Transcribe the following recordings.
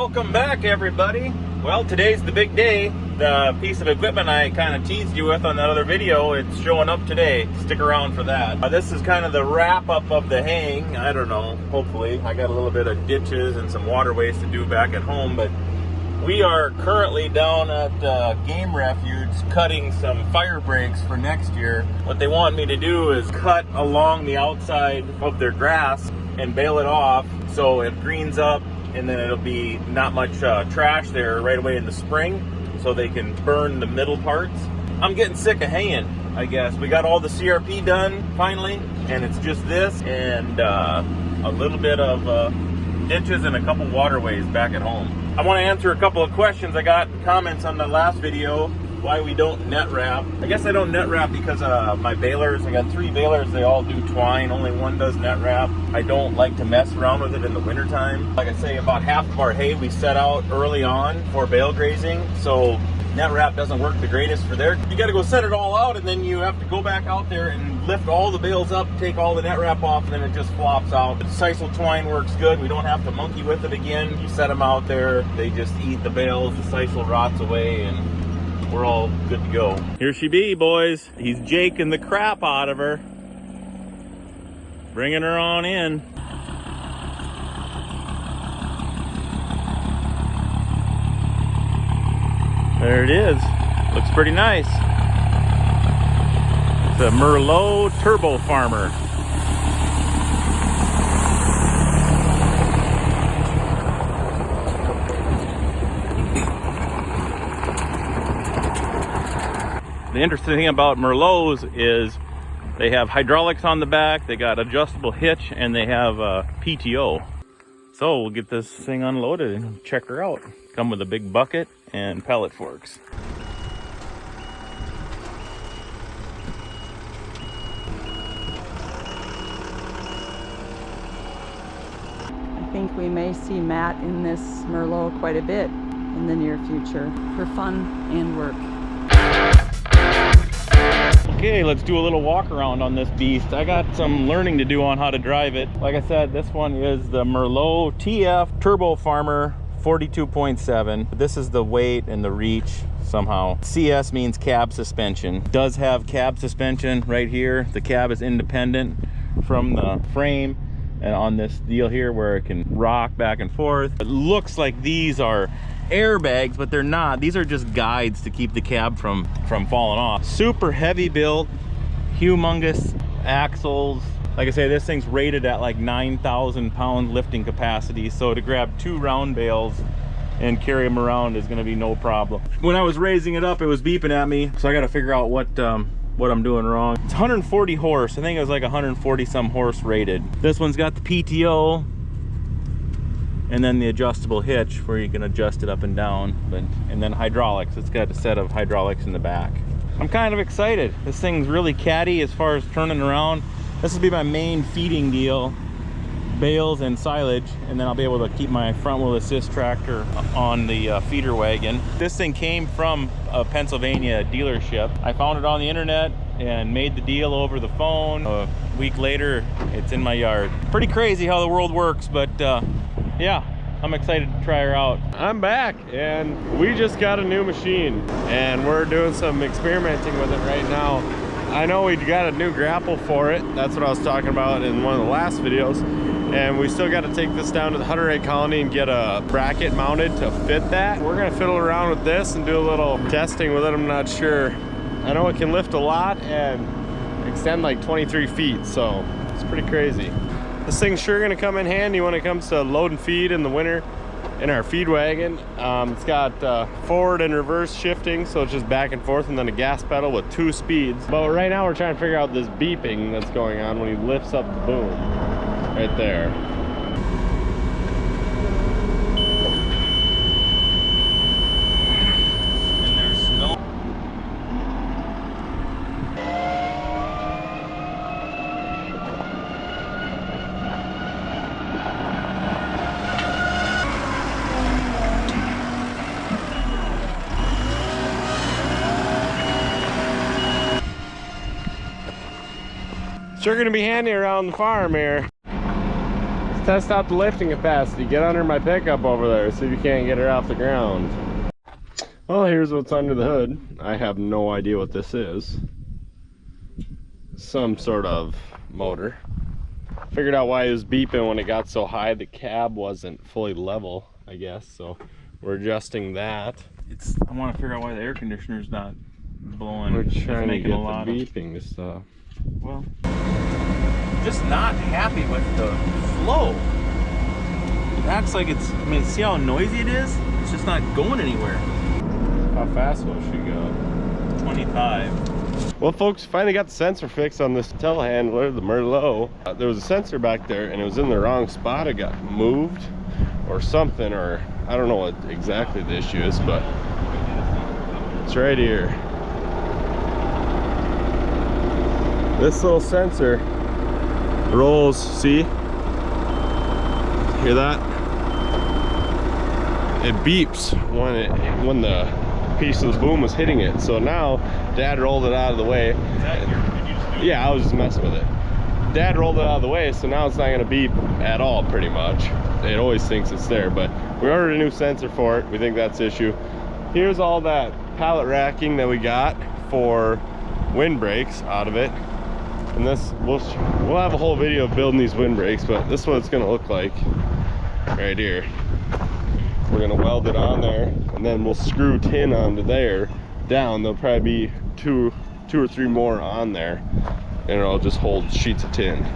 Welcome back, everybody. Well, today's the big day. The piece of equipment I kind of teased you with on that other video, it's showing up today. Stick around for that. This is kind of the wrap up of the hang. I don't know, hopefully. I got a little bit of ditches and some waterways to do back at home, but we are currently down at Game Refuge cutting some fire breaks for next year. What they want me to do is cut along the outside of their grass and bale it off so it greens up, and then it'll be not much trash there right away in the spring, so they can burn the middle parts. I'm getting sick of hanging, I guess. We got all the CRP done finally, and it's just this and a little bit of ditches and a couple waterways back at home. I want to answer a couple of questions. I got comments on the last video why we don't net wrap. I guess I don't net wrap because my balers, I got 3 balers, they all do twine, only one does net wrap. I don't like to mess around with it in the wintertime. Like I say, about half of our hay we set out early on for bale grazing, so net wrap doesn't work the greatest for there. You got to go set it all out, and then you have to go back out there and lift all the bales up, take all the net wrap off, and then it just flops out. The sisal twine works good. We don't have to monkey with it again. You set them out there, they just eat the bales, the sisal rots away, and we're all good to go. Here she be, boys. He's jaking the crap out of her. Bringing her on in. There it is. Looks pretty nice. It's a Merlo Turbo Farmer. The interesting thing about Merlots is they have hydraulics on the back, they got adjustable hitch, and they have PTO. So we'll get this thing unloaded and check her out. Come with a big bucket and pellet forks. I think we may see Matt in this Merlot quite a bit in the near future for fun and work. Okay, let's do a little walk around on this beast. I got some learning to do on how to drive it. Like I said, this one is the Merlo TF Turbo Farmer 42.7. This is the weight and the reach somehow. CS means cab suspension. It does have cab suspension right here. The cab is independent from the frame, and on this deal here where it can rock back and forth. It looks like these are airbags, but they're not. These are just guides to keep the cab from falling off. Super heavy built, humongous axles. Like I say, this thing's rated at like 9,000 pound lifting capacity, so to grab 2 round bales and carry them around is going to be no problem. When I was raising it up, it was beeping at me, so I got to figure out what I'm doing wrong. It's 140 horse. I think it was like 140 some horse rated. This one's got the PTO and then the adjustable hitch where you can adjust it up and down, and then hydraulics. It's got a set of hydraulics in the back. I'm kind of excited. This thing's really catty as far as turning around. This will be my main feeding deal, bales and silage, and then I'll be able to keep my front wheel assist tractor on the feeder wagon. This thing came from a Pennsylvania dealership. I found it on the internet and made the deal over the phone. A week later, it's in my yard. Pretty crazy how the world works, but yeah, I'm excited to try her out. I'm back, and we just got a new machine, and we're doing some experimenting with it right now. I know we got a new grapple for it. That's what I was talking about in one of the last videos. And we still got to take this down to the hunter egg colony and get a bracket mounted to fit that. We're gonna fiddle around with this and do a little testing with it. I'm not sure. I know it can lift a lot and extend like 23 feet, so it's pretty crazy. This thing's sure gonna come in handy when it comes to load and feed in the winter in our feed wagon. It's got forward and reverse shifting, so it's just back and forth, and then a gas pedal with 2 speeds. But right now we're trying to figure out this beeping that's going on when he lifts up the boom right there. And there's snow. Sure gonna be handy around the farm here. Test out the lifting capacity. Get under my pickup over there. See if you can't get her off the ground. Well, here's what's under the hood. I have no idea what this is. Some sort of motor. Figured out why it was beeping when it got so high. The cab wasn't fully level, I guess. So we're adjusting that. I want to figure out why the air conditioner's not blowing. We're trying to get the of beeping stuff. Well, just not happy with the flow. It acts like it's, I mean, see how noisy it is? It's just not going anywhere. How fast will she go? 25. Well, folks, finally got the sensor fixed on this telehandler, the Merlo. There was a sensor back there and it was in the wrong spot. It got moved or something, or I don't know what exactly the issue is, but it's right here. This little sensor rolls, see? Hear that? It beeps when the piece of the boom was hitting it. So now Dad rolled it out of the way. Yeah, I was just messing with it. Dad rolled it out of the way, so now it's not gonna beep at all, pretty much. It always thinks it's there, but we ordered a new sensor for it. We think that's the issue. Here's all that pallet racking that we got for windbreaks out of it. And this, we'll have a whole video of building these windbreaks, but this is what it's gonna look like right here. We're gonna weld it on there, and then we'll screw tin onto there down. There'll probably be two or three more on there, and it'll just hold sheets of tin.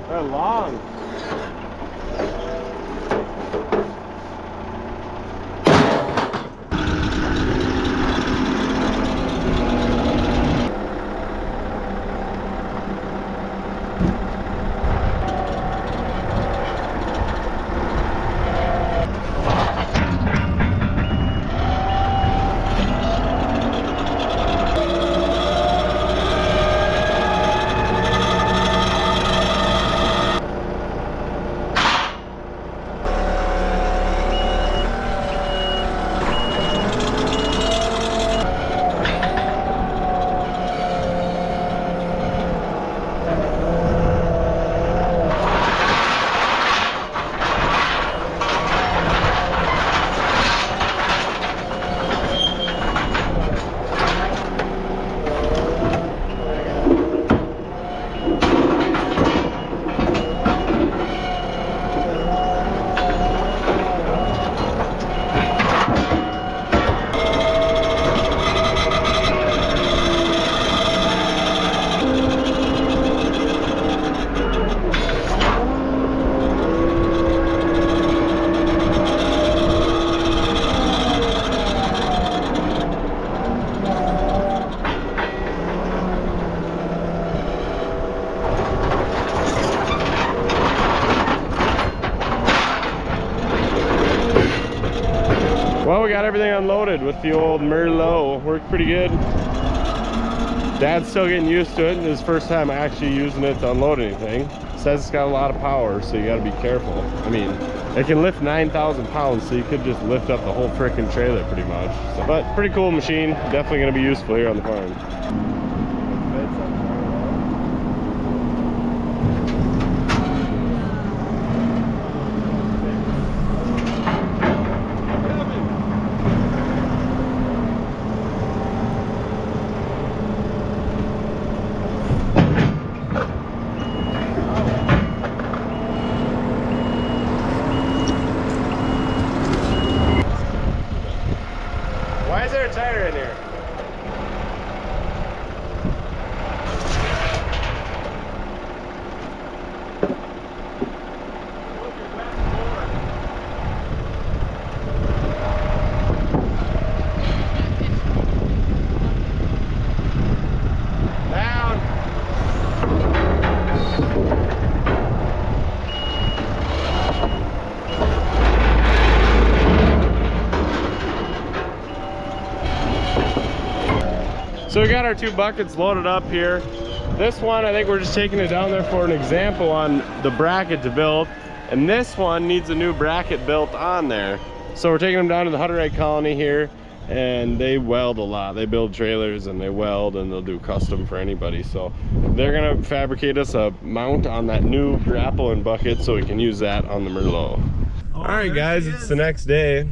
They're long. Well, we got everything unloaded with the old Merlo. Worked pretty good. Dad's still getting used to it. It's his first time actually using it to unload anything. Says it's got a lot of power, so you got to be careful. I mean, it can lift 9,000 pounds, so you could just lift up the whole frickin' trailer pretty much. So, but pretty cool machine. Definitely going to be useful here on the farm. Why is there a tire in here? So we got our 2 buckets loaded up here. This one, I think we're just taking it down there for an example on the bracket to build. And this one needs a new bracket built on there. So we're taking them down to the Hutterite colony here, and they weld a lot. They build trailers and they weld, and they'll do custom for anybody. So they're gonna fabricate us a mount on that new grapple and bucket so we can use that on the Merlo. All right, guys, it's the next day.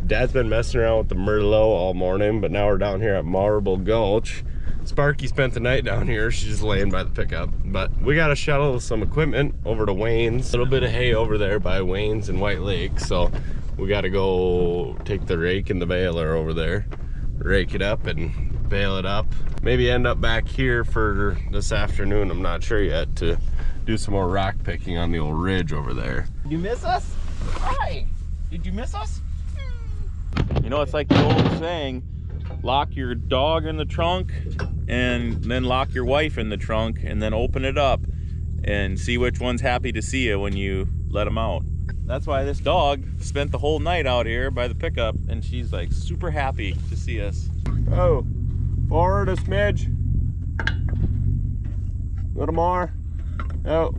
Dad's been messing around with the Merlo all morning, but now we're down here at Marble Gulch. Sparky spent the night down here. She's just laying by the pickup. But we got to shuttle some equipment over to Wayne's. A little bit of hay over there by Wayne's and White Lake. So we got to go take the rake and the baler over there, rake it up and bale it up. Maybe end up back here for this afternoon. I'm not sure yet, to do some more rock picking on the old ridge over there. Did you miss us? Hi. Did you miss us? You know, it's like the old saying, lock your dog in the trunk and then lock your wife in the trunk and then open it up and see which one's happy to see you when you let them out. That's why this dog spent the whole night out here by the pickup, and she's like super happy to see us. Oh, forward a smidge. A little more. Oh.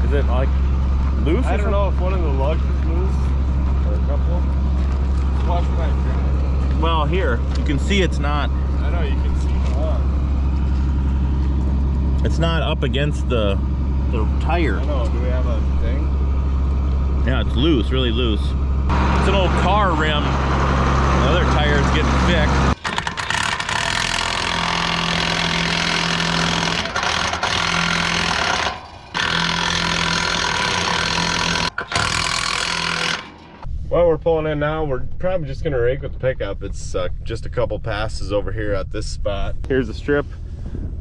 Is it like loose? I don't know if one of the lugs is loose or a couple. Just watch my drive. Well, here you can see it's not. I know, you can see the lug. It's not up against the tire. I know. Do we have a thing? Yeah, it's loose, really loose. It's an old car rim. The other tire is getting fixed. Well, we're pulling in now. We're probably just gonna rake with the pickup. It's just a couple passes over here at this spot. Here's a strip.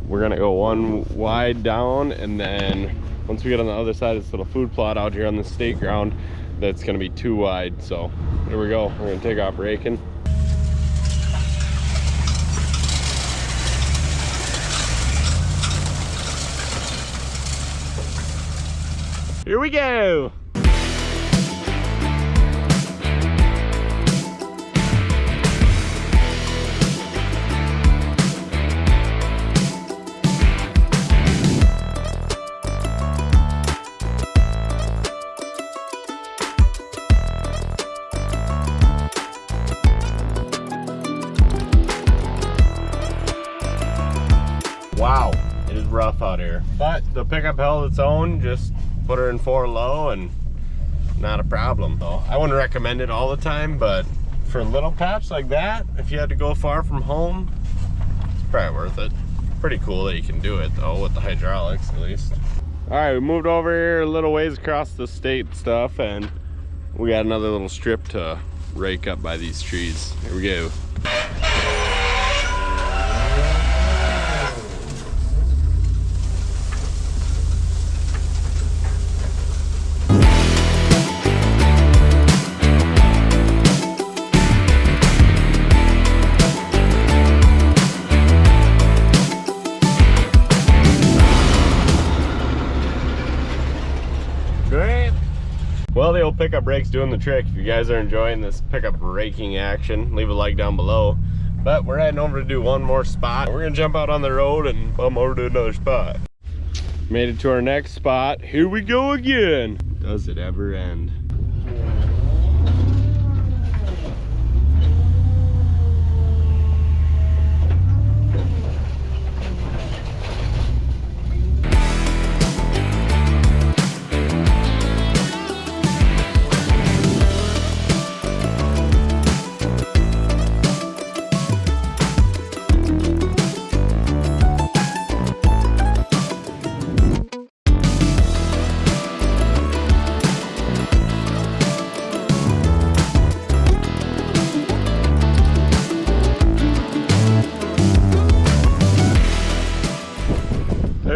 We're gonna go one wide down, and then once we get on the other side of this little food plot out here on the state ground, that's gonna be 2 wide. So here we go. We're gonna take off raking. Here we go. Wow, it is rough out here, but the pickup held its own. Just put her in 4 low and not a problem. So I wouldn't recommend it all the time, but for a little patch like that, if you had to go far from home, it's probably worth it. Pretty cool that you can do it though, with the hydraulics at least. All right, we moved over here a little ways across the state stuff, and we got another little strip to rake up by these trees. Here we go. Well, the old pickup rake's doing the trick. If you guys are enjoying this pickup raking action, leave a like down below. But we're heading over to do one more spot. We're gonna jump out on the road and bum over to another spot. Made it to our next spot. Here we go again. Does it ever end?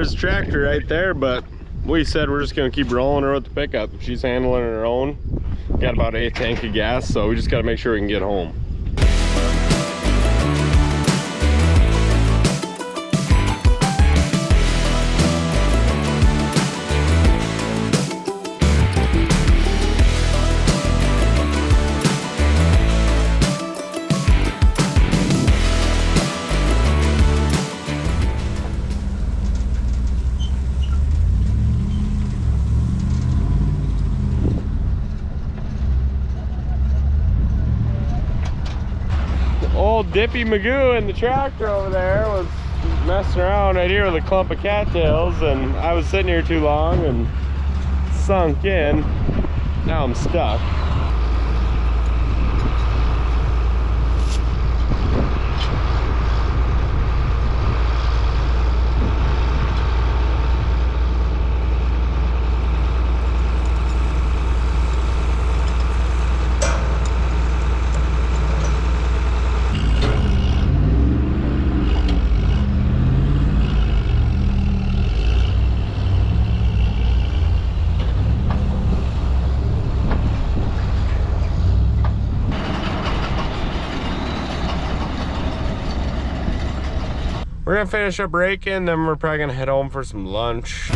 There's a tractor right there, but we said we're just gonna keep rolling her with the pickup. She's handling her own. Got about 1/8 tank of gas, so we just gotta make sure we can get home. Old Dippy Magoo in the tractor over there was messing around right here with a clump of cattails, and I was sitting here too long and sunk in. Now I'm stuck. We're gonna finish up raking, then we're probably gonna head home for some lunch.